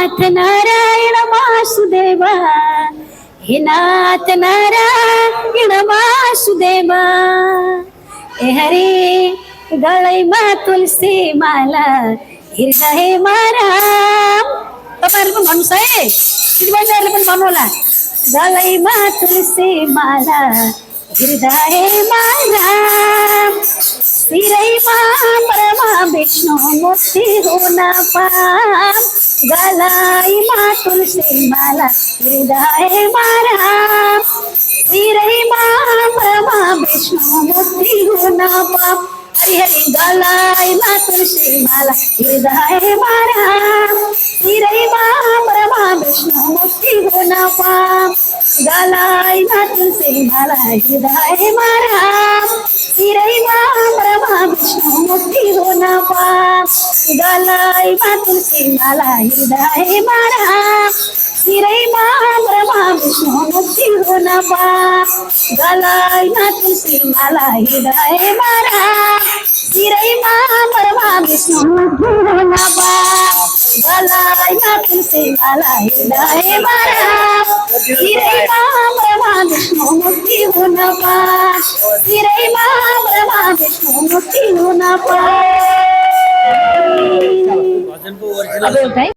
नाथ नारायण वासुदेवा, हे नाथ नारायण वासुदेवा. हे हरे गळैमा तुलसी माला, हृदय मारा. तुम्हाला पण माणूस आहे पण बनवला. गळैमा तुलसी माला, हृदय मारा. श्रीमा परमा विष्णू मुक्ती होना पाम. गलाई मा तुलसी माला, हृदय मारा. श्रीमा परमा विष्णू मुक्ती होना पाम. हरि हरि गलाई मा तुलसी माला, हृदय मारा. श्रीमा परमा विष्णू मुक्ती होना पाम. गलाई मा तुलसी माला, हृदय मारा. श्रीमा परमा विष्णू मुक्ती होना पाम. गलाई मा तुलसी माला, हृदय मारा. श्रीमा परमा विष्णू मुक्ती होना पाम. गलाई मा तुलसी माला, हृदय मारा. श्रीमा परमा विष्णू मुक्ती होना पाम. गलाई मा तुलसी माला, हृदय मारा. श्रीमा परमा विष्णू मुक्ती होना पाम. श्रीमा परमा विष्णू मुक्ती होना पाम.